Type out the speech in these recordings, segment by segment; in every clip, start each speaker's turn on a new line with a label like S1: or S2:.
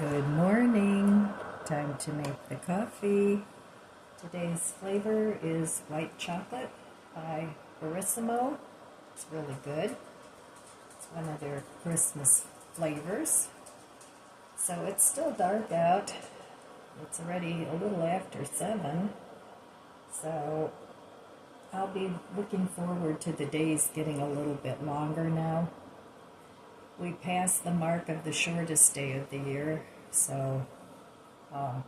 S1: Good morning. Time to make the coffee. Today's flavor is white chocolate by Barissimo. It's really good. It's one of their Christmas flavors. So it's still dark out. It's already a little after 7. So I'll be looking forward to the days getting a little bit longer now. We passed the mark of the shortest day of the year, so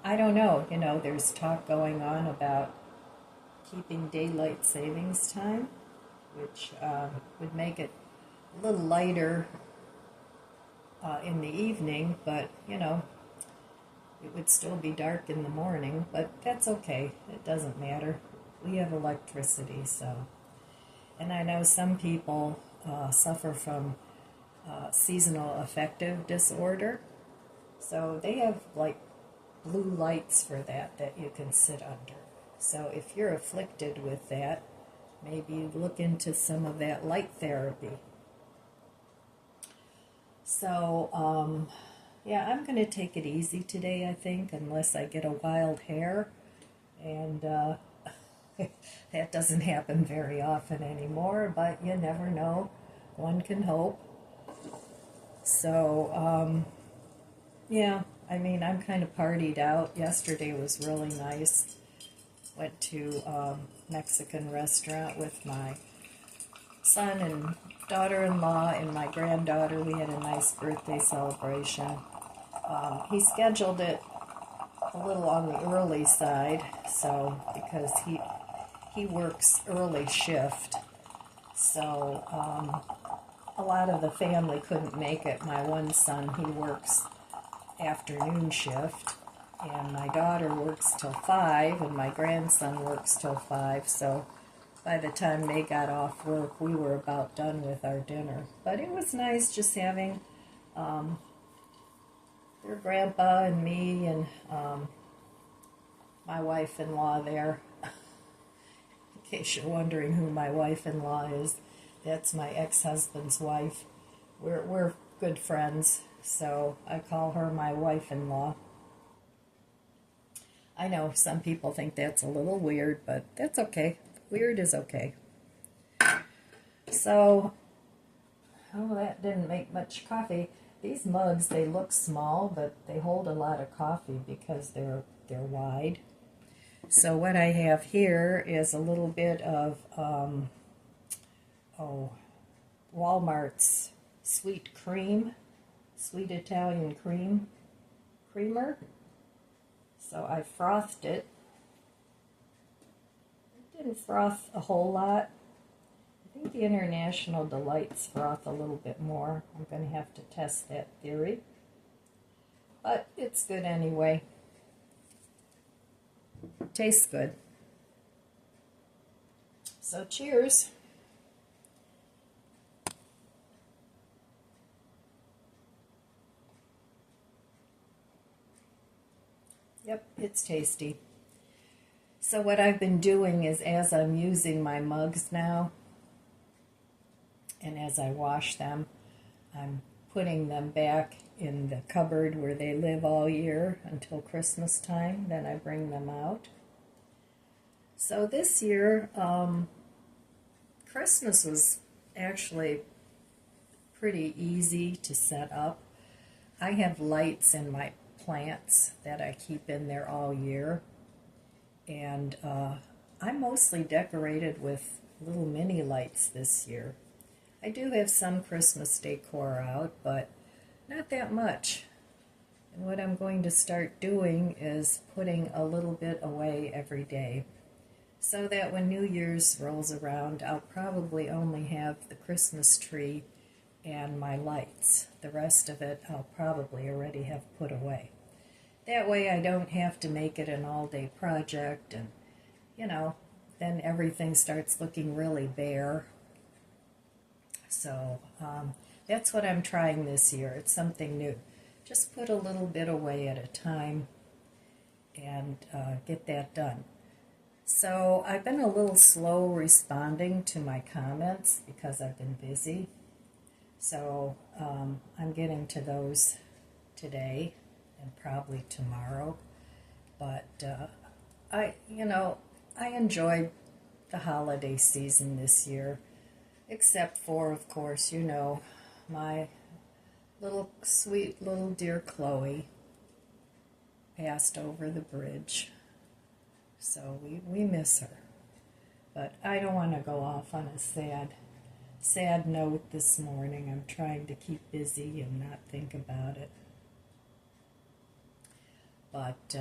S1: I don't know. There's talk going on about keeping daylight savings time, which would make it a little lighter in the evening, but, it would still be dark in the morning, but that's okay. It doesn't matter. We have electricity, so. And I know some people suffer from seasonal affective disorder, so they have like blue lights for that you can sit under. So if you're afflicted with that, maybe look into some of that light therapy. So yeah, I'm going to take it easy today, I think, unless I get a wild hair, and that doesn't happen very often anymore, but you never know. One can hope. So, yeah, I'm kind of partied out. Yesterday was really nice. Went to a Mexican restaurant with my son and daughter-in-law and my granddaughter. We had a nice birthday celebration. He scheduled it a little on the early side, so because he works early shift, so a lot of the family couldn't make it. My one son, he works afternoon shift, and my daughter works till 5, and my grandson works till 5, so by the time they got off work, we were about done with our dinner. But it was nice just having their grandpa and me and my wife-in-law there. In case you're wondering who my wife-in-law is, that's my ex-husband's wife. We're good friends, so I call her my wife-in-law. I know some people think that's a little weird, but that's okay. Weird is okay. So, that didn't make much coffee. These mugs, they look small, but they hold a lot of coffee because they're wide. So what I have here is a little bit of Walmart's sweet Italian creamer. So I frothed it. It didn't froth a whole lot. I think the International Delights froth a little bit more. I'm going to have to test that theory. But it's good anyway. Tastes good. So cheers. Yep, it's tasty. So what I've been doing is, as I'm using my mugs now, and as I wash them, I'm putting them back in the cupboard where they live all year until Christmas time. Then I bring them out. So this year, Christmas was actually pretty easy to set up. I have lights in my plants that I keep in there all year, and I'm mostly decorated with little mini lights this year. I do have some Christmas decor out, but not that much. And what I'm going to start doing is putting a little bit away every day, so that when New Year's rolls around, I'll probably only have the Christmas tree and my lights. The rest of it I'll probably already have put away. That way I don't have to make it an all-day project, and, then everything starts looking really bare. So that's what I'm trying this year. It's something new. Just put a little bit away at a time and get that done. So I've been a little slow responding to my comments because I've been busy. So I'm getting to those today and probably tomorrow. But I enjoyed the holiday season this year, except for, of course, my little sweet little dear Chloe passed over the bridge. So we miss her. But I don't want to go off on a sad note this morning. I'm trying to keep busy and not think about it. But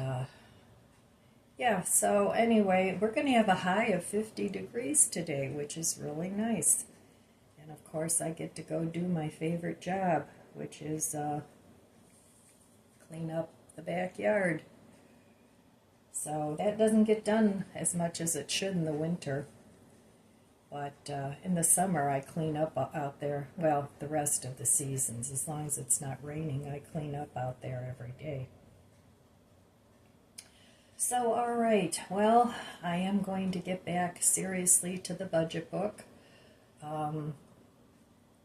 S1: yeah, so anyway, we're going to have a high of 50 degrees today, which is really nice. And of course, I get to go do my favorite job, which is clean up the backyard. So that doesn't get done as much as it should in the winter. But in the summer, I clean up out there, well, the rest of the seasons. As long as it's not raining, I clean up out there every day. So, all right, well, I am going to get back seriously to the budget book.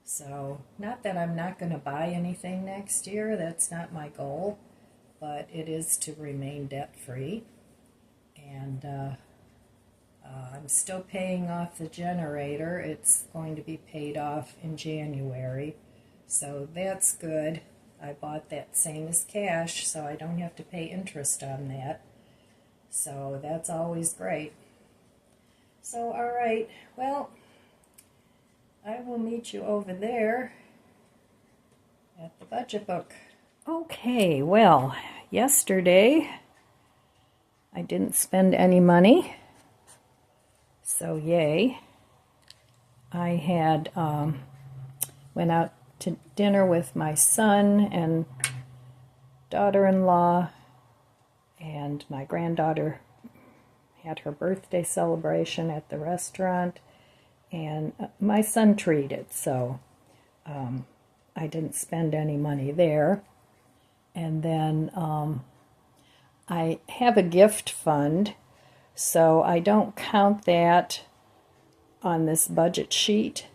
S1: So, not that I'm not going to buy anything next year, that's not my goal, but it is to remain debt-free. And I'm still paying off the generator. It's going to be paid off in January, so that's good. I bought that same as cash, so I don't have to pay interest on that. So that's always great. So, all right, well, I will meet you over there at the budget book. Okay, well, yesterday I didn't spend any money, so yay. I had went out to dinner with my son and daughter-in-law, and my granddaughter had her birthday celebration at the restaurant, and my son treated, so I didn't spend any money there. And then I have a gift fund, so I don't count that on this budget sheet,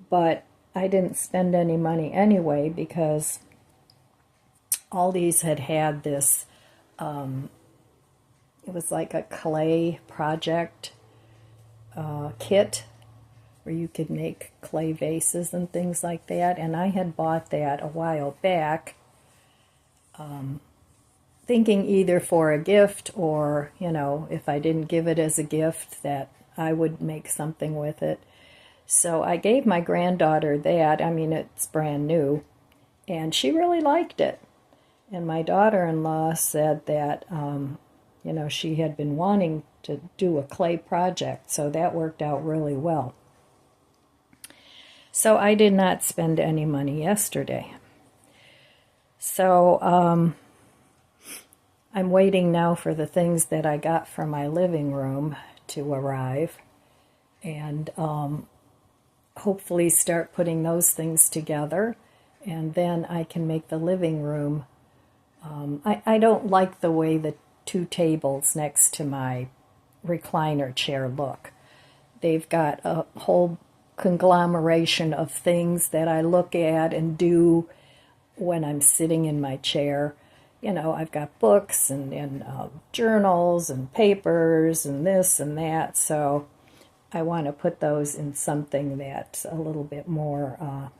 S1: but I didn't spend any money anyway because Aldi's had this, it was like a clay project kit where you could make clay vases and things like that, and I had bought that a while back, thinking either for a gift or, if I didn't give it as a gift, that I would make something with it. So I gave my granddaughter that. I mean, it's brand new, and she really liked it. And my daughter-in-law said that, she had been wanting to do a clay project, so that worked out really well. So I did not spend any money yesterday. So I'm waiting now for the things that I got from my living room to arrive, and hopefully start putting those things together, and then I can make the living room. I don't like the way the two tables next to my recliner chair look. They've got a whole conglomeration of things that I look at and do when I'm sitting in my chair. I've got books and journals and papers and this and that, so I want to put those in something that's a little bit more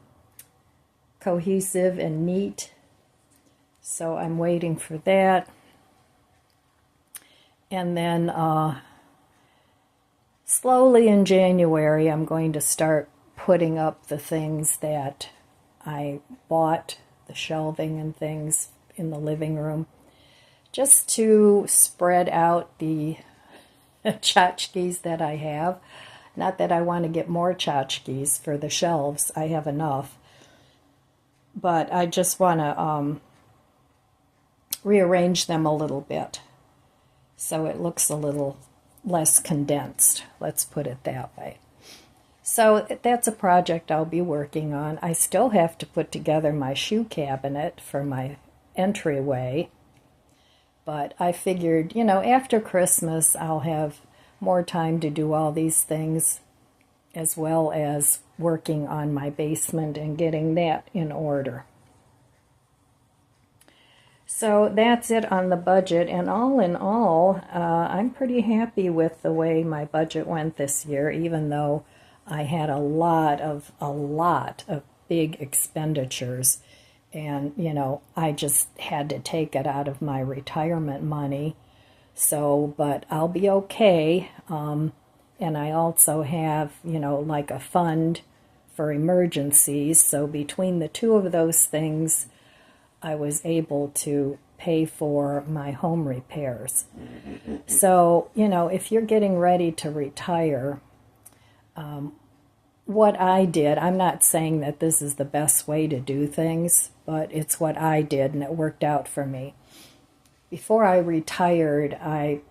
S1: cohesive and neat. So I'm waiting for that. And then slowly in January, I'm going to start putting up the things that I bought, the shelving and things in the living room, just to spread out the tchotchkes that I have. Not that I want to get more tchotchkes for the shelves. I have enough. But I just want to rearrange them a little bit so it looks a little less condensed. Let's put it that way. So that's a project I'll be working on. I still have to put together my shoe cabinet for my entryway. But I figured, after Christmas, I'll have more time to do all these things, as well as working on my basement and getting that in order. So that's it on the budget, and all in all, I'm pretty happy with the way my budget went this year, even though I had a lot of big expenditures, and I just had to take it out of my retirement money. So, but I'll be okay. And I also have, like a fund for emergencies. So between the two of those things, I was able to pay for my home repairs. So, if you're getting ready to retire, what I did, I'm not saying that this is the best way to do things, but it's what I did and it worked out for me. Before I retired, I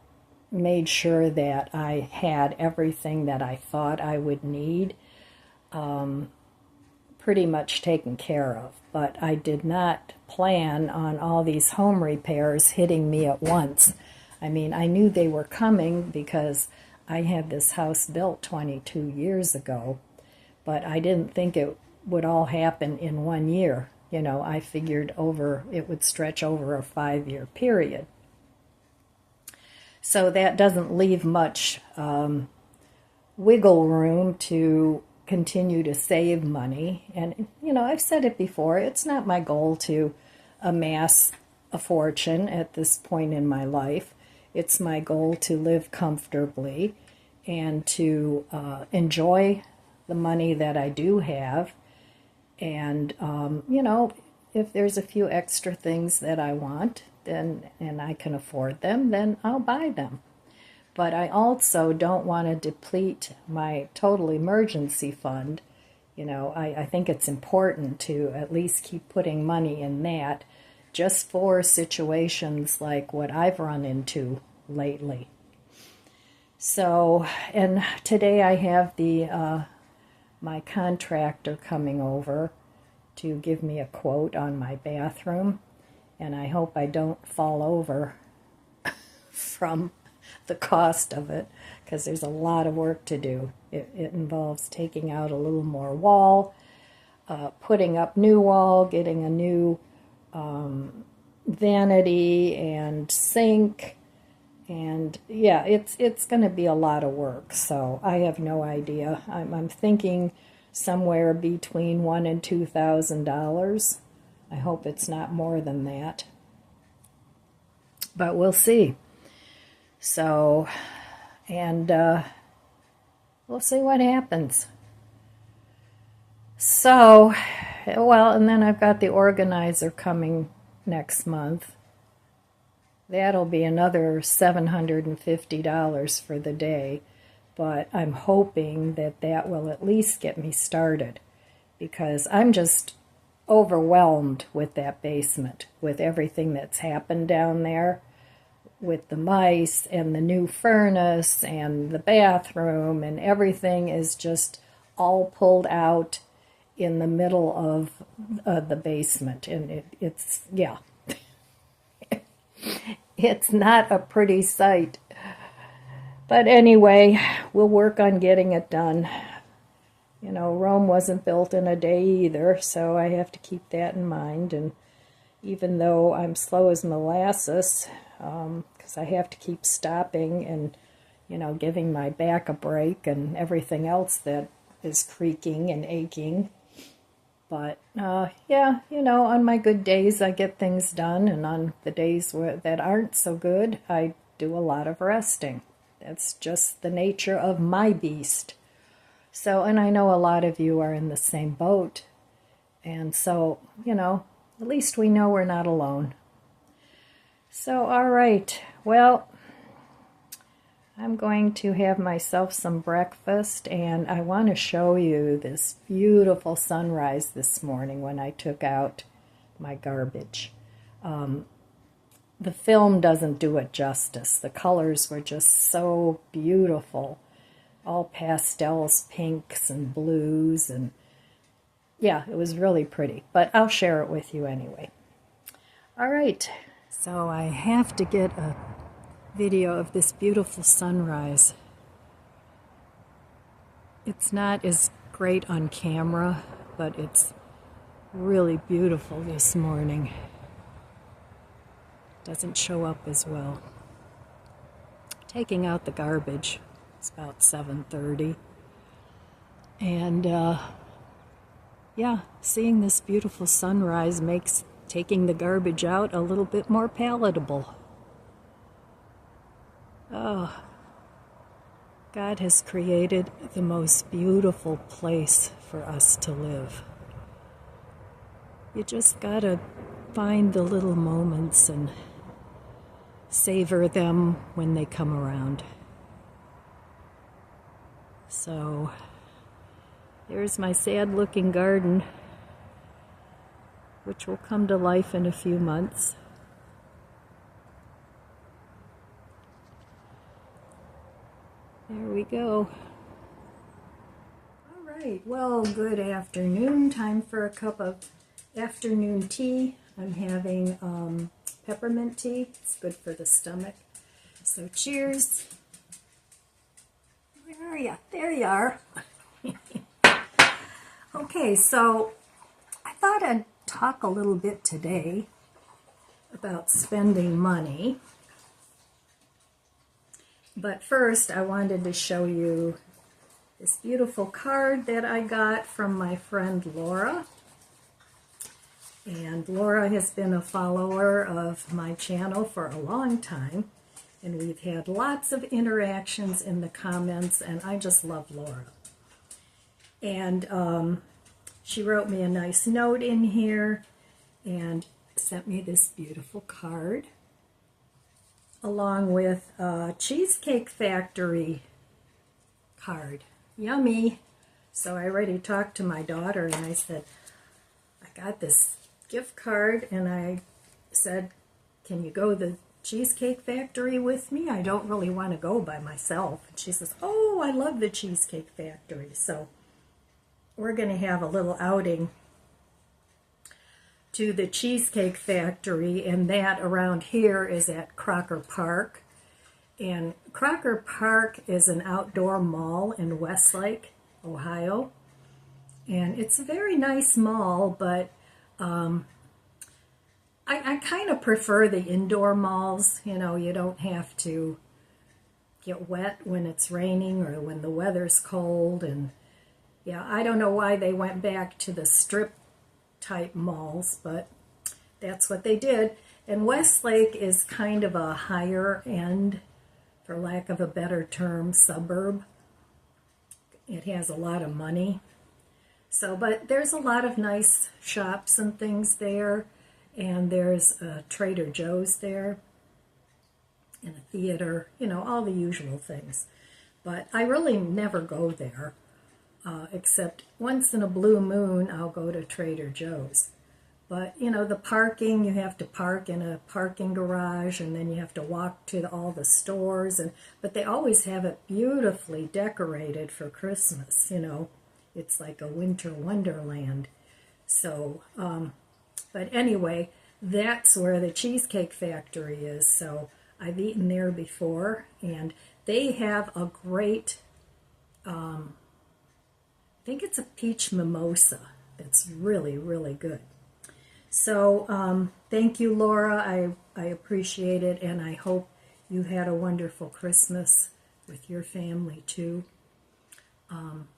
S1: made sure that I had everything that I thought I would need pretty much taken care of. But I did not plan on all these home repairs hitting me at once. I mean, I knew they were coming because I had this house built 22 years ago, but I didn't think it would all happen in 1 year. I figured it would stretch over a 5-year period. So that doesn't leave much wiggle room to continue to save money. And, I've said it before, it's not my goal to amass a fortune at this point in my life. It's my goal to live comfortably and to enjoy the money that I do have. And, if there's a few extra things that I want, and I can afford them, then I'll buy them. But I also don't want to deplete my total emergency fund. I think it's important to at least keep putting money in that just for situations like what I've run into lately. So, and today I have my contractor coming over to give me a quote on my bathroom, and I hope I don't fall over from the cost of it, because there's a lot of work to do. It involves taking out a little more wall, putting up new wall, getting a new vanity and sink, and yeah, it's going to be a lot of work. So I have no idea. I'm thinking somewhere between $1,000 and $2,000. I hope it's not more than that, but we'll see. So, and we'll see what happens. So, well, and then I've got the organizer coming next month. That'll be another $750 for the day, but I'm hoping that will at least get me started, because I'm just overwhelmed with that basement, with everything that's happened down there, with the mice and the new furnace and the bathroom, and everything is just all pulled out in the middle of the basement, and it's yeah. It's not a pretty sight. But anyway, we'll work on getting it done. Rome wasn't built in a day either, so I have to keep that in mind. And even though I'm slow as molasses, because I have to keep stopping and, giving my back a break and everything else that is creaking and aching. But, yeah, on my good days, I get things done, and on the days that aren't so good, I do a lot of resting. That's just the nature of my beast. So, and I know a lot of you are in the same boat, and so, at least we know we're not alone. So, all right, well, I'm going to have myself some breakfast, and I want to show you this beautiful sunrise this morning when I took out my garbage. The film doesn't do it justice. The colors were just so beautiful, all pastels, pinks and blues, and yeah, it was really pretty, but I'll share it with you anyway. All right, so I have to get a video of this beautiful sunrise. It's not as great on camera, but it's really beautiful this morning. doesn't show up as well. Taking out the garbage. It's about 7:30. And yeah, seeing this beautiful sunrise makes taking the garbage out a little bit more palatable. Oh, God has created the most beautiful place for us to live. You just gotta find the little moments and savor them when they come around. So, here's my sad-looking garden, which will come to life in a few months. There we go. All right, well, good afternoon. Time for a cup of afternoon tea. I'm having peppermint tea. It's good for the stomach. So cheers. Where are you? There you are. Okay, so I thought I'd talk a little bit today about spending money. But first, I wanted to show you this beautiful card that I got from my friend Laura. And Laura has been a follower of my channel for a long time. And we've had lots of interactions in the comments, and I just love Laura. And she wrote me a nice note in here and sent me this beautiful card, along with a Cheesecake Factory card. Yummy. So I already talked to my daughter and I said, I got this gift card, and I said, can you go to the Cheesecake Factory with me? I don't really want to go by myself. And she says, oh, I love the Cheesecake Factory. So we're going to have a little outing to the Cheesecake Factory, and that around here is at Crocker Park. And Crocker Park is an outdoor mall in Westlake, Ohio. And it's a very nice mall, but I kind of prefer the indoor malls. You know, you don't have to get wet when it's raining or when the weather's cold. And yeah, I don't know why they went back to the strip type malls, but that's what they did. And Westlake is kind of a higher end, for lack of a better term, suburb. It has a lot of money. So, but there's a lot of nice shops and things there, and there's a Trader Joe's there, and a theater, you know, all the usual things. But I really never go there, except once in a blue moon I'll go to Trader Joe's. But, you know, the parking, you have to park in a parking garage, and then you have to walk to all the stores. But they always have it beautifully decorated for Christmas, you know. It's like a winter wonderland. So, but anyway, that's where the Cheesecake Factory is. So I've eaten there before, and they have a great, I think it's a peach mimosa that's really, really good. So thank you, Laura. I appreciate it, and I hope you had a wonderful Christmas with your family too.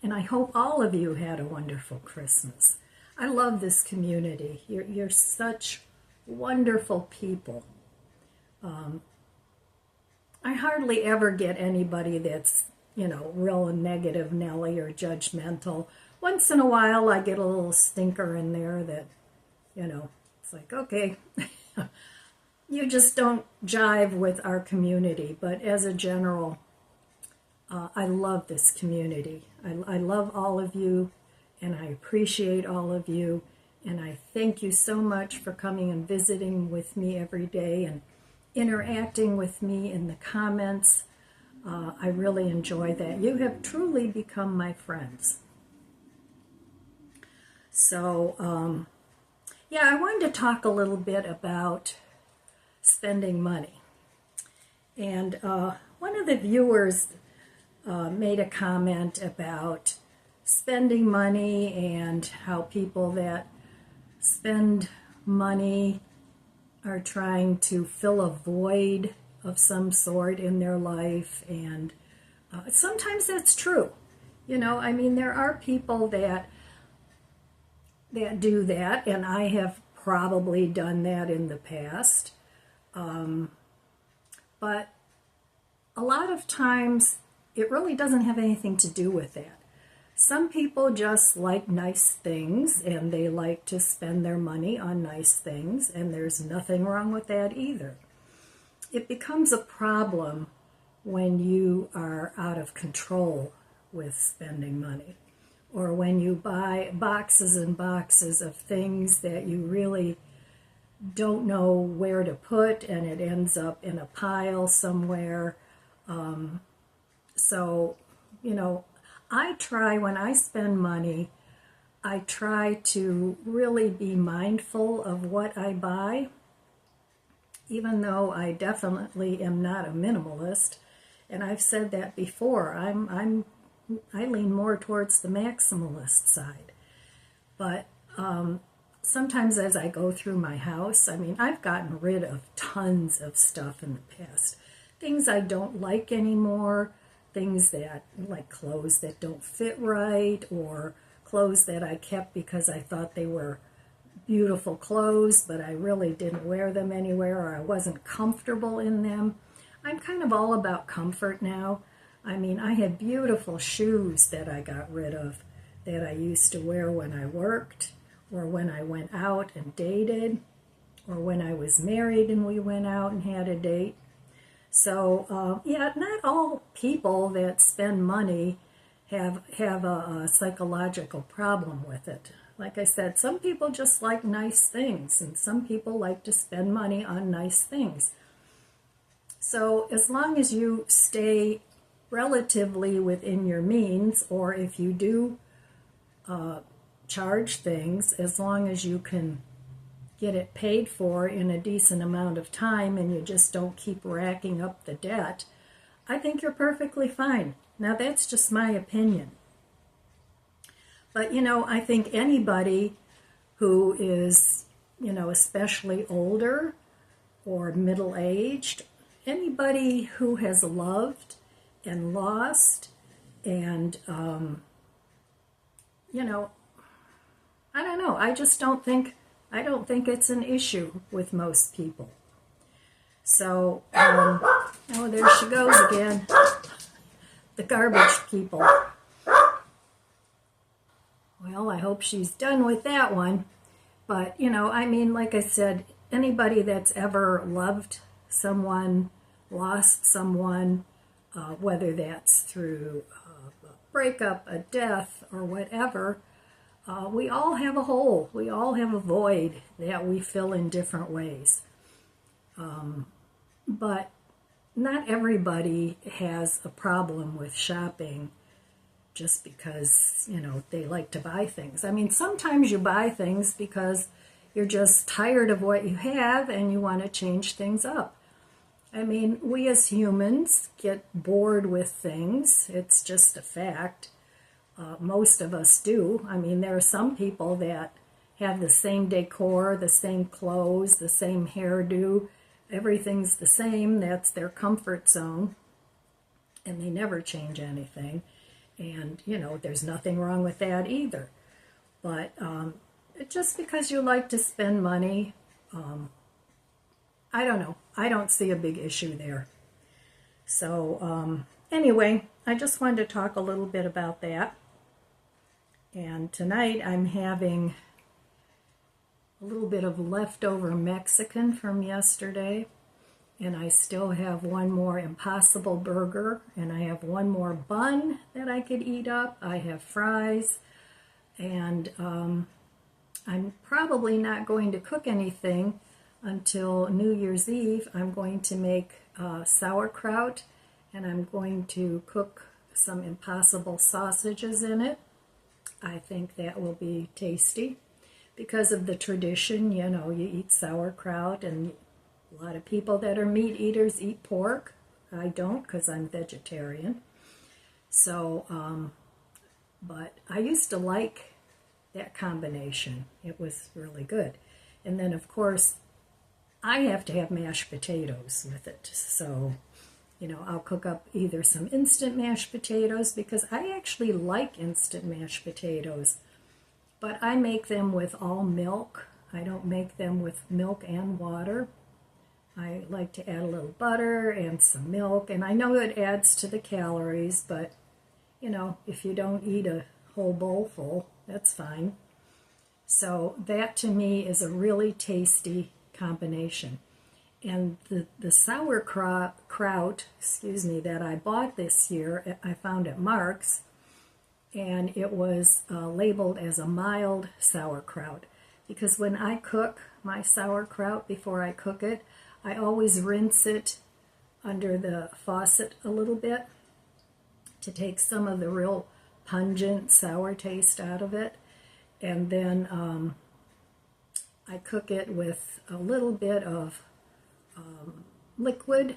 S1: And I hope all of you had a wonderful Christmas. I love this community. You're such wonderful people. I hardly ever get anybody that's, you know, real negative Nelly or judgmental. Once in a while I get a little stinker in there that, you know, it's like, okay, you just don't jive with our community. But as a general, I love this community. I love all of you, and I appreciate all of you, and I thank you so much for coming and visiting with me every day and interacting with me in the comments. I really enjoy that. You have truly become my friends. So, yeah, I wanted to talk a little bit about spending money. And one of the viewers made a comment about spending money and how people that spend money are trying to fill a void of some sort in their life, and sometimes that's true. I mean, there are people that do that, and I have probably done that in the past. But a lot of times it really doesn't have anything to do with that. Some people just like nice things and they like to spend their money on nice things, and there's nothing wrong with that either. It becomes a problem when you are out of control with spending money, or when you buy boxes and boxes of things that you really don't know where to put, and it ends up in a pile somewhere. So, I try, when I spend money, I try to really be mindful of what I buy, even though I definitely am not a minimalist. And I've said that before. I lean more towards the maximalist side. But sometimes as I go through my house, I mean, I've gotten rid of tons of stuff in the past. Things I don't like anymore, things that, like clothes that don't fit right, or clothes that I kept because I thought they were beautiful clothes, but I really didn't wear them anywhere, or I wasn't comfortable in them. I'm kind of all about comfort now. I mean, I had beautiful shoes that I got rid of that I used to wear when I worked, or when I went out and dated, or when I was married and we went out and had a date. So, yeah, not all people that spend money have a psychological problem with it. Like I said, some people just like nice things, and some people like to spend money on nice things. So as long as you stay relatively within your means, or if you do charge things, as long as you can get it paid for in a decent amount of time and you just don't keep racking up the debt, I think you're perfectly fine. Now, that's just my opinion. But, I think anybody who is, especially older or middle-aged, anybody who has loved and lost and, I don't know, I don't think it's an issue with most people. So, oh, there she goes again. The garbage people. Well, I hope she's done with that one. But, I mean, like I said, anybody that's ever loved someone, lost someone, whether that's through a breakup, a death, or whatever, we all have a hole. We all have a void that we fill in different ways. But not everybody has a problem with shopping just because, they like to buy things. I mean, sometimes you buy things because you're just tired of what you have and you want to change things up. I mean, we as humans get bored with things. It's just a fact. Most of us do. I mean, there are some people that have the same decor, the same clothes, the same hairdo. Everything's the same. That's their comfort zone. And they never change anything. And, there's nothing wrong with that either. But just because you like to spend money, I don't know. I don't see a big issue there. So, anyway, I just wanted to talk a little bit about that. And tonight I'm having a little bit of leftover Mexican from yesterday. And I still have one more Impossible Burger, and I have one more bun that I could eat up. I have fries, and I'm probably not going to cook anything until New Year's Eve. I'm going to make sauerkraut, and I'm going to cook some Impossible sausages in it. I think that will be tasty because of the tradition. You eat sauerkraut, and a lot of people that are meat eaters eat pork. I don't, because I'm vegetarian. So, but I used to like that combination. It was really good. And then, of course, I have to have mashed potatoes with it. So, I'll cook up either some instant mashed potatoes, because I actually like instant mashed potatoes, but I make them with all milk. I don't make them with milk and water. I like to add a little butter and some milk, and I know it adds to the calories, but if you don't eat a whole bowl full, that's fine. So that to me is a really tasty combination. And the sauerkraut, that I bought this year, I found at Mark's, and it was labeled as a mild sauerkraut, because when I cook my sauerkraut, before I cook it, I always rinse it under the faucet a little bit to take some of the real pungent sour taste out of it. And then I cook it with a little bit of liquid,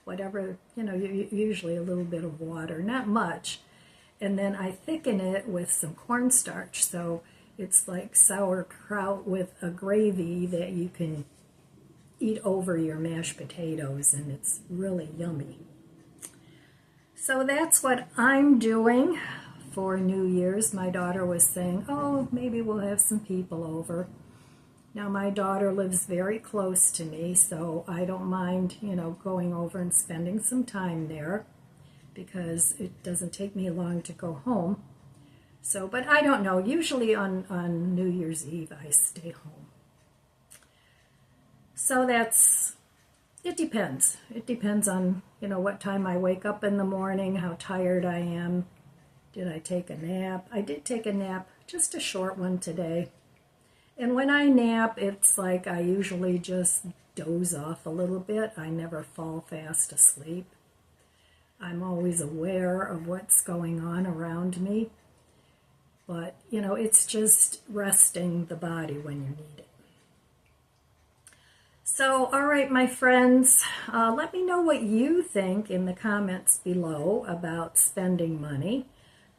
S1: whatever, usually a little bit of water, not much. And then I thicken it with some cornstarch, so it's like sauerkraut with a gravy that you can eat over your mashed potatoes, and it's really yummy. So that's what I'm doing for New Year's. My daughter was saying, oh, maybe we'll have some people over. Now, my daughter lives very close to me, so I don't mind, going over and spending some time there, because it doesn't take me long to go home. So, but I don't know. Usually on New Year's Eve, I stay home. So it depends. It depends on, what time I wake up in the morning, how tired I am. Did I take a nap? I did take a nap, just a short one today. And when I nap, it's like I usually just doze off a little bit. I never fall fast asleep. I'm always aware of what's going on around me. But, it's just resting the body when you need it. So, all right, my friends, let me know what you think in the comments below about spending money.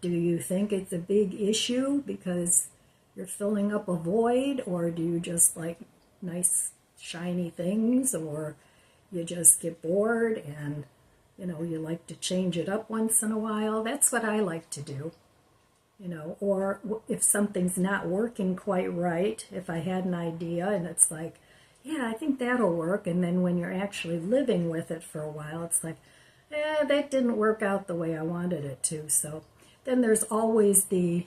S1: Do you think it's a big issue because you're filling up a void, or do you just like nice shiny things, or you just get bored and you like to change it up once in a while? That's what I like to do. Or if something's not working quite right, if I had an idea and it's like, yeah, I think that'll work, and then when you're actually living with it for a while, it's like, that didn't work out the way I wanted it to. So then there's always the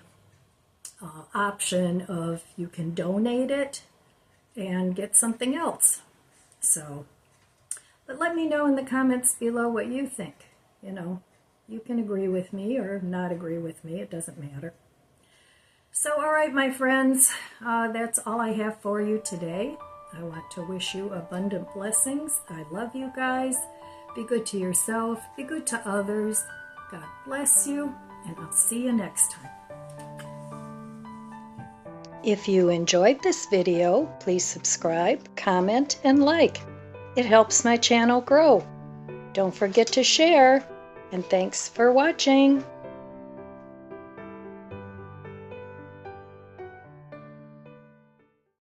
S1: option of you can donate it and get something else. So, but let me know in the comments below what you think. You can agree with me or not agree with me. It doesn't matter. So, all right, my friends, that's all I have for you today. I want to wish you abundant blessings. I love you guys. Be good to yourself. Be good to others. God bless you, and I'll see you next time. If you enjoyed this video, please subscribe, comment, and like. It helps my channel grow. Don't forget to share, and thanks for watching.